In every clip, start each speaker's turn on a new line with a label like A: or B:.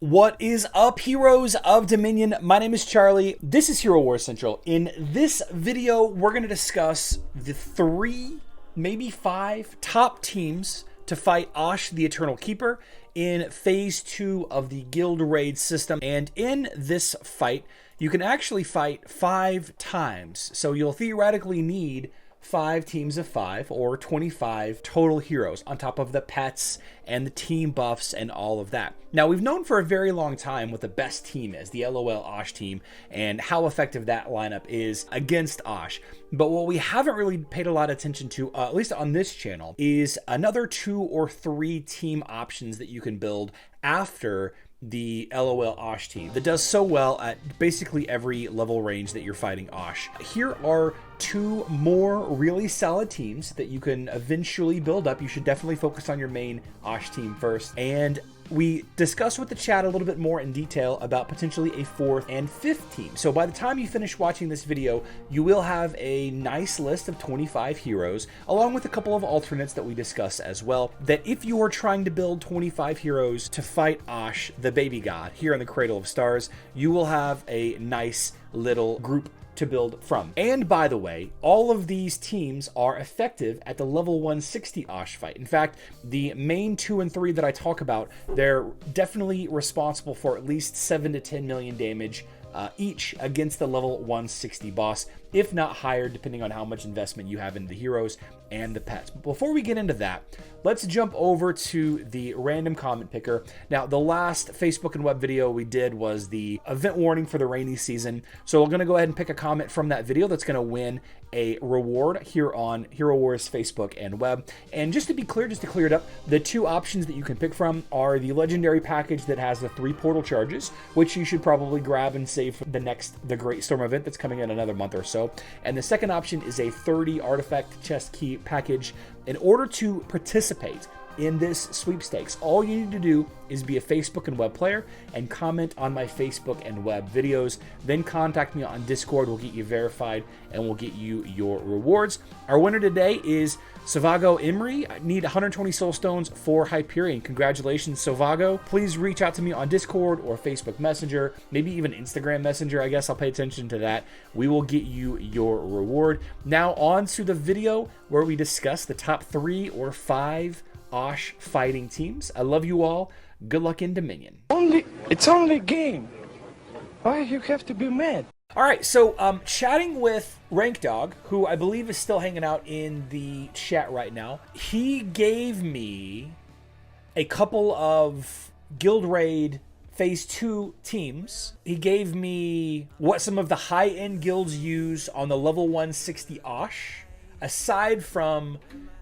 A: What is up, heroes of Dominion? My name is Charlie. This is Hero Wars Central. In this video, we're going to discuss the 3, maybe 5 top teams to fight OSH the Eternal Keeper in Phase 2 of the Guild Raid system. And in this fight, you can actually fight 5 times. So you'll theoretically need 5 teams of 5 or 25 total heroes on top of the pets and the team buffs and all of that. Now, we've known for a very long time what the best team is, the lolOSH team, and how effective that lineup is against OSH. But what we haven't really paid a lot of attention to, at least on this channel, is another 2 or 3 team options that you can build after the lolOSH team that does so well at basically every level range that you're fighting OSH. Here are 2 more really solid teams that you can eventually build up. You should definitely focus on your main OSH team first. And we discussed with the chat a little bit more in detail about potentially a 4th and 5th team. So by the time you finish watching this video, you will have a nice list of 25 heroes, along with a couple of alternates that we discuss as well, that if you are trying to build 25 heroes to fight OSH, the baby god, here in the Cradle of Stars, you will have a nice little group to build from. And by the way, all of these teams are effective at the level 160 OSH fight. In fact, the main 2 and 3 that I talk about, they're definitely responsible for at least 7 to 10 million damage each against the level 160 boss, if not higher, depending on how much investment you have in the heroes and the pets. But before we get into that, let's jump over to the random comment picker. Now, the last Facebook and web video we did was the event warning for the rainy season. So we're going to go ahead and pick a comment from that video that's going to win a reward here on Hero Wars Facebook and web. And just to be clear, just to clear it up, the 2 options that you can pick from are the legendary package that has the 3 portal charges, which you should probably grab and save for the Great Storm event that's coming in another month or so. And the second option is a 30 artifact chest key package. In order to participate in this sweepstakes, all you need to do is be a Facebook and web player and comment on my Facebook and web videos. Then contact me on Discord. We'll get you verified and we'll get you your rewards. Our winner today is Sovago Imri. I need 120 soul stones for Hyperion. Congratulations, Sovago. Please reach out to me on Discord or Facebook Messenger, maybe even Instagram Messenger. I guess I'll pay attention to that. We will get you your reward. Now on to the video where we discuss the top 3 or 5 OSH fighting teams. I love you all. Good luck in Dominion.
B: It's only a game. Why you have to be mad?
A: All right, so chatting with RankDog, who I believe is still hanging out in the chat right now. He gave me a couple of Guild Raid Phase 2 teams. He gave me what some of the high-end guilds use on the level 160 OSH, aside from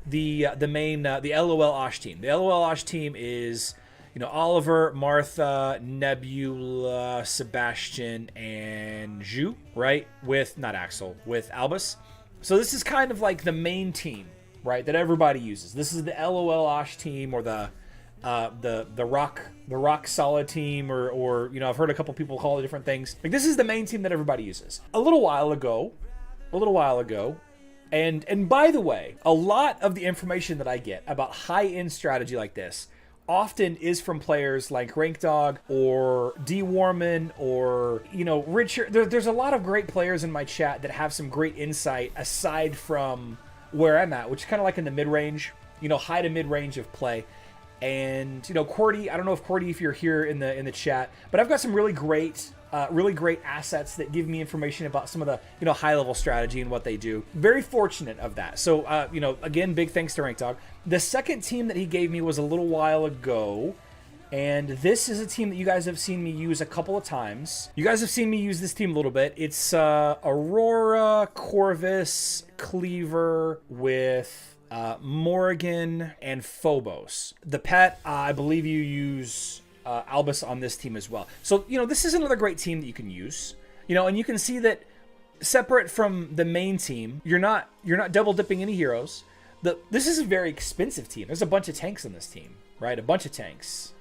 A: the main the lolOSH team. The lolOSH team is, you know, Oliver, Martha, Nebula, Sebastian, and Zhu, right? With not Axel, with Albus. So this is kind of like the main team, right? That everybody uses. This is the lolOSH team, or the rock solid team, or you know, I've heard a couple people call it different things. Like, this is the main team that everybody uses. A little while ago. And by the way, a lot of the information that I get about high-end strategy like this often is from players like RankDog or Warman or, you know, Richard. There's a lot of great players in my chat that have some great insight aside from where I'm at, which is kind of like in the mid-range, you know, high to mid-range of play. And, you know, Cordy, I don't know if Cordy, if you're here in the chat, but I've got some really great assets that give me information about some of the, you know, high-level strategy and what they do. Very fortunate of that. So, you know, again, big thanks to RankDog. The second team that he gave me was a little while ago, and this is a team that you guys have seen me use a couple of times. You guys have seen me use this team a little bit. It's Aurora, Corvus, Cleaver with Morrigan and Phobos. The pet, I believe you use Albus on this team as well. So, you know, this is another great team that you can use. You know, and you can see that separate from the main team, you're not double dipping any heroes. This is a very expensive team. There's a bunch of tanks on this team, right? A bunch of tanks.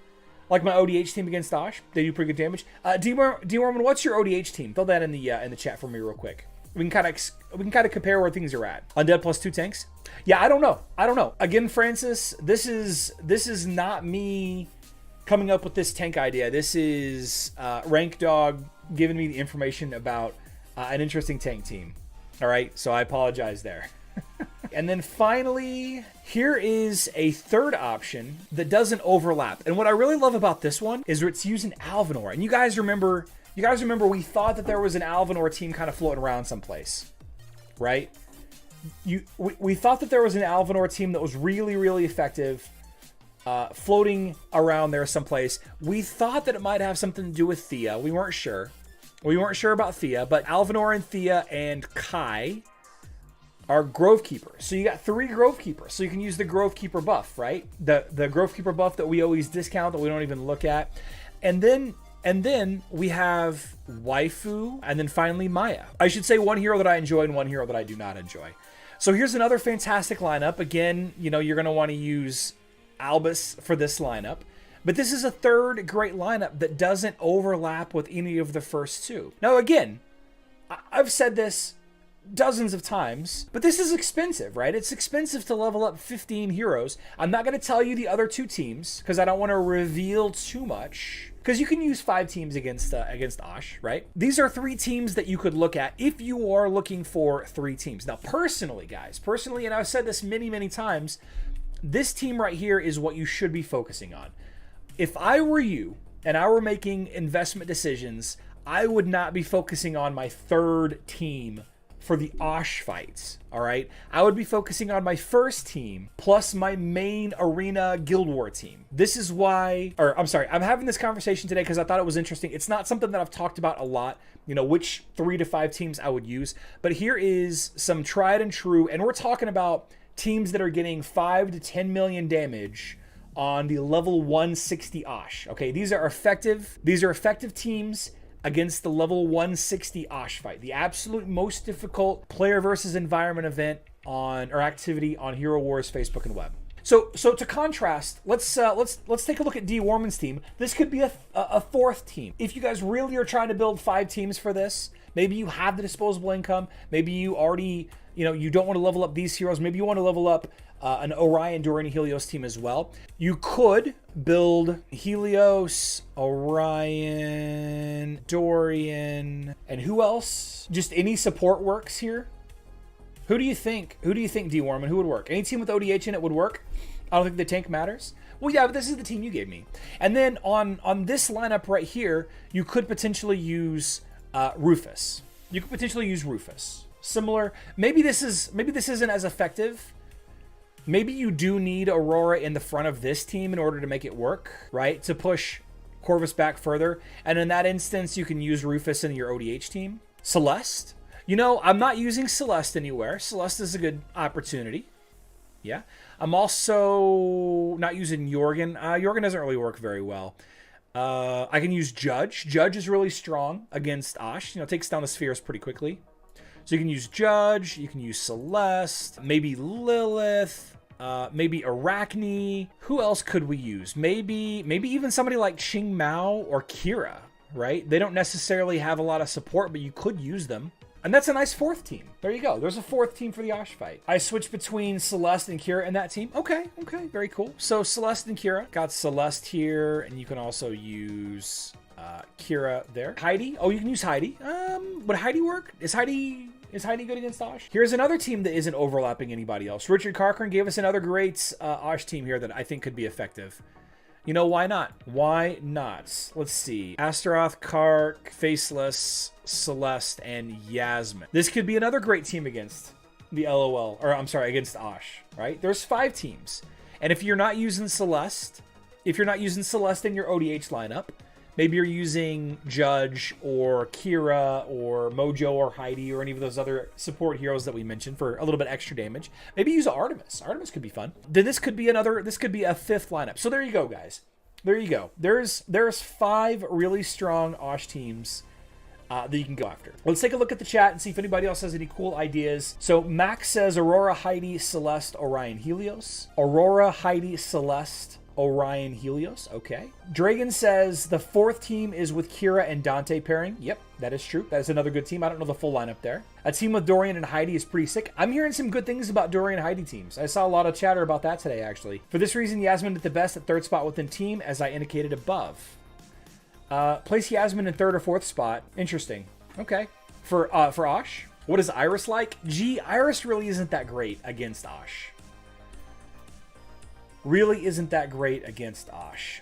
A: Like my ODH team against OSH, they do pretty good damage. D-Warman, what's your ODH team? Throw that in the chat for me real quick. We can kind of compare where things are at. Undead plus 2 tanks. Yeah, I don't know. Again, Francis, this is not me coming up with this tank idea. This is RankDog giving me the information about an interesting tank team. All right, so I apologize there. And then finally, here is a third option that doesn't overlap. And what I really love about this one is it's using Alvanor. And you guys remember we thought that there was an Alvanor team kind of floating around someplace, right? We thought that there was an Alvanor team that was really, really effective, floating around there someplace. We thought that it might have something to do with Thea. We weren't sure. We weren't sure about Thea, but Alvanor and Thea and Kai are Grove Keepers. So you got 3 Grove Keepers. So you can use the Grove Keeper buff, right? The Grove Keeper buff that we always discount, that we don't even look at. And then we have Waifu, and then finally Maya. I should say one hero that I enjoy and one hero that I do not enjoy. So here's another fantastic lineup. Again, you know, you're going to want to use Albus for this lineup. But this is a third great lineup that doesn't overlap with any of the first 2. Now, again, I've said this dozens of times, but this is expensive, right? It's expensive to level up 15 heroes. I'm not going to tell you the other 2 teams because I don't want to reveal too much, because you can use 5 teams against OSH, right? These are 3 teams that you could look at if you are looking for 3 teams. Now, personally, guys, and I've said this many, many times, this team right here is what you should be focusing on. If I were you and I were making investment decisions, I would not be focusing on my 3rd team for the OSH fights, all right? I would be focusing on my first team plus my main arena guild war team. This is why, I'm having this conversation today because I thought it was interesting. It's not something that I've talked about a lot, you know, which 3 to 5 teams I would use, but here is some tried and true, and we're talking about teams that are getting 5 to 10 million damage on the level 160 OSH. Okay, these are effective teams against the level 160 OSH fight, the absolute most difficult player versus environment event or activity on Hero Wars Facebook and web. So to contrast, let's take a look at D Warman's team. This could be a 4th team. If you guys really are trying to build 5 teams for this, maybe you have the disposable income, maybe you already, you know, you don't want to level up these heroes, maybe you want to level up an Orion, Dorian, Helios team as well. You could build Helios, Orion, Dorian, and who else? Just any support works here. Who do you think, D Warman, who would work? Any team with ODH in it would work. I don't think the tank matters. Well, yeah, but this is the team you gave me. And then on this lineup right here, you could potentially use Rufus. You could potentially use Rufus. Similar. Maybe this isn't as effective. Maybe you do need Aurora in the front of this team in order to make it work, right? To push Corvus back further. And in that instance, you can use Rufus in your ODH team. Celeste. You know, I'm not using Celeste anywhere. Celeste is a good opportunity. Yeah. I'm also not using Jorgen. Jorgen doesn't really work very well. I can use Judge. Judge is really strong against OSH. You know, takes down the spheres pretty quickly. So you can use Judge. You can use Celeste. Maybe Lilith. Maybe Arachne. Who else could we use? Maybe even somebody like Ching Mao or Kira, right? They don't necessarily have a lot of support, but you could use them. And that's a nice 4th team. There you go. There's a 4th team for the OSH fight. I switched between Celeste and Kira in that team. Okay, very cool. So Celeste and Kira. Got Celeste here, and you can also use Kira there. Heidi. Oh, you can use Heidi. Would Heidi work? Is Heidi good against OSH? Here's another team that isn't overlapping anybody else. Richard Cochran gave us another great OSH team here that I think could be effective. You know, why not? Why not? Let's see. Astaroth, Kark, Faceless, Celeste, and Yasmin. This could be another great team against the LOL, or I'm sorry, against OSH, right? There's 5 teams. And if you're not using Celeste in your ODH lineup, maybe you're using Judge or Kira or Mojo or Heidi or any of those other support heroes that we mentioned for a little bit extra damage. Maybe use Artemis. Artemis could be fun. Then this could be a 5th lineup. So there you go, guys. There you go. There's 5 really strong OSH teams that you can go after. Let's take a look at the chat and see if anybody else has any cool ideas. So Max says Aurora, Heidi, Celeste, Orion, Helios. Aurora, Heidi, Celeste, Orion Helios. Okay. Dragon says the 4th team is with Kira and Dante pairing. Yep, that is true. That is another good team. I don't know the full lineup there. A team with Dorian and Heidi is pretty sick. I'm hearing some good things about Dorian and Heidi teams. I saw a lot of chatter about that today, actually. For this reason, Yasmin did the best at 3rd spot within team, as I indicated above. Place Yasmin in 3rd or 4th spot. Interesting. Okay. For OSH, what is Iris like? Gee, Iris really isn't that great against OSH. Really isn't that great against OSH.